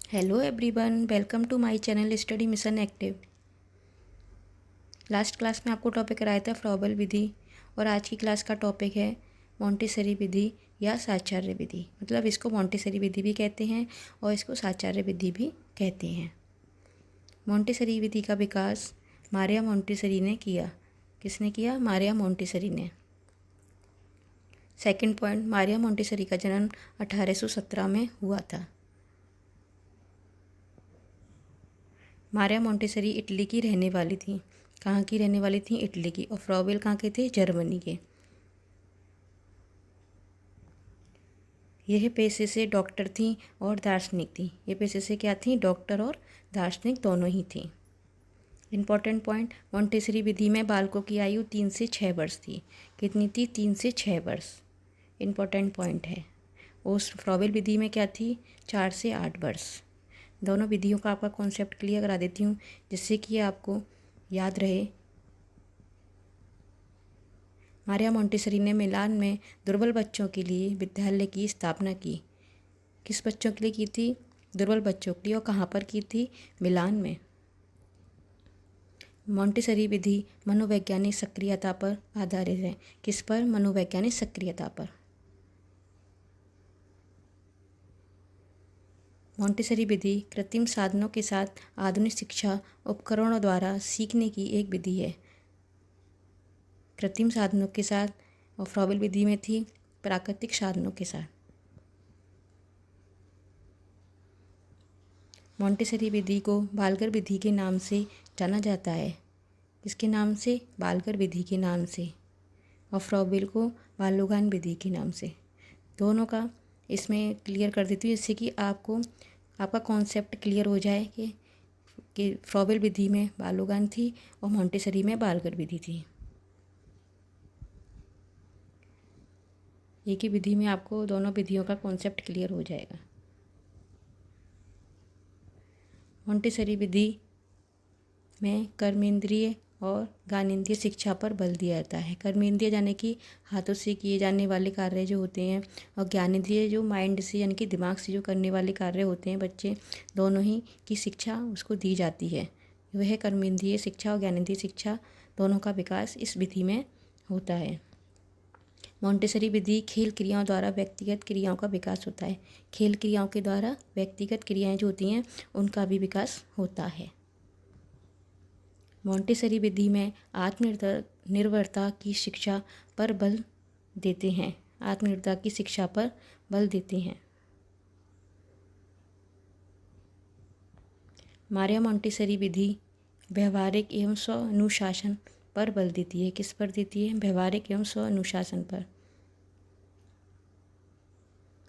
Hello everyone, welcome to my channel study mission active. Last class में आपको topic कराया था फ्रॉबेल विधि और आज की क्लास का टॉपिक है मोंटेसरी विधि या साचार्य विधि। मतलब इसको मोंटेसरी विधि भी कहते हैं और इसको साचार्य विधि भी कहते हैं। मोंटेसरी विधि का विकास मारिया मोंटेसरी ने किया। किसने किया? मारिया मोंटेसरी ने। सेकंड पॉइंट, मारिया मोंटेसरी का जन्म 1817 में हुआ था। मारिया मोंटेसरी इटली की रहने वाली थी। कहाँ की रहने वाली थी? इटली की। और फ्रॉबेल कहाँ के थे? जर्मनी के। यह पेशे से डॉक्टर थी और दार्शनिक थी। ये पेशे से क्या थी? डॉक्टर और दार्शनिक दोनों ही थी। इम्पॉर्टेंट पॉइंट, मोंटेसरी विधि में बालकों की आयु 3 से 6 वर्ष थी। कितनी थी? 3 से 6 वर्ष। इम्पॉर्टेंट पॉइंट है। उस फ्रॉबेल विधि में क्या थी? 4 से 8 वर्ष। दोनों विधियों का आपका कॉन्सेप्ट क्लियर करा देती हूँ जिससे कि आपको याद रहे। मारिया मोंटेसरी ने मिलान में दुर्बल बच्चों के लिए विद्यालय की स्थापना की। किस बच्चों के लिए की थी? दुर्बल बच्चों के लिए। और कहाँ पर की थी? मिलान में। मोंटेसरी विधि मनोवैज्ञानिक सक्रियता पर आधारित है। किस पर? मनोवैज्ञानिक सक्रियता पर। मोंटेसरी विधि कृत्रिम साधनों के साथ आधुनिक शिक्षा उपकरणों द्वारा सीखने की एक विधि है। कृत्रिम साधनों के साथ, और फ्रॉबेल विधि में थी प्राकृतिक साधनों के साथ। मोंटेसरी विधि को बाल्गर विधि के नाम से जाना जाता है। किसके नाम से? बाल्गर विधि के नाम से। और फ्रॉबेल को बालोगान विधि के नाम से। दोनों का इसमें क्लियर कर देती हूँ जिससे कि आपको आपका कॉन्सेप्ट क्लियर हो जाए कि फ्रॉबेल विधि में बालोगान थी और मोंटेसरी में बाल्गर विधि थी। एक ही विधि में आपको दोनों विधियों का कॉन्सेप्ट क्लियर हो जाएगा। मोंटेसरी विधि में कर्मेंद्रिय और ज्ञानेंद्रिय शिक्षा पर बल दिया जाता है। कर्मेंद्रिय यानी कि हाथों से किए जाने वाले कार्य जो होते हैं, और ज्ञानेंद्रिय जो माइंड से यानी कि दिमाग से जो करने वाले कार्य होते हैं बच्चे दोनों ही की शिक्षा उसको दी जाती है। वह कर्मेंद्रिय शिक्षा और ज्ञानेंद्रिय शिक्षा दोनों का विकास इस विधि में होता है। मोंटेसरी विधि खेल क्रियाओं द्वारा व्यक्तिगत क्रियाओं का विकास होता है। खेल क्रियाओं के द्वारा व्यक्तिगत क्रियाएं जो होती हैं उनका भी विकास होता है। मोंटेसरी विधि में आत्मनिर्भरता की शिक्षा पर बल देते हैं। आत्मनिर्भरता की शिक्षा पर बल देते हैं। मारिया मोंटेसरी विधि व्यवहारिक एवं स्व अनुशासन पर बल देती है। किस पर देती है? व्यवहारिक एवं स्व अनुशासन पर।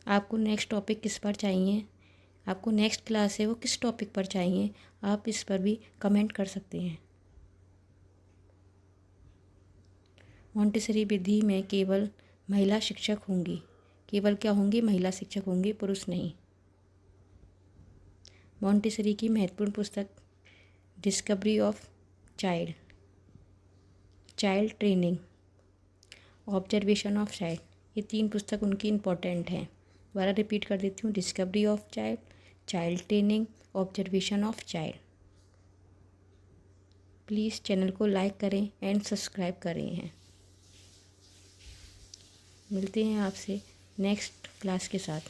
आपको नेक्स्ट टॉपिक किस पर चाहिए? आपको नेक्स्ट क्लास है वो किस टॉपिक पर चाहिए? आप इस पर भी कमेंट कर सकते हैं। मोंटेसरी विधि में केवल महिला शिक्षक होंगी। केवल क्या होंगी? महिला शिक्षक होंगी, पुरुष नहीं। मोंटेसरी की महत्वपूर्ण पुस्तक discovery of child, child training, observation of child, ये 3 पुस्तक उनकी इम्पोर्टेंट हैं। दोबारा रिपीट कर देती हूँ। Discovery of child, child training, observation of child. Please channel को लाइक करें एंड सब्सक्राइब करें। मिलते हैं आपसे नेक्स्ट क्लास के साथ।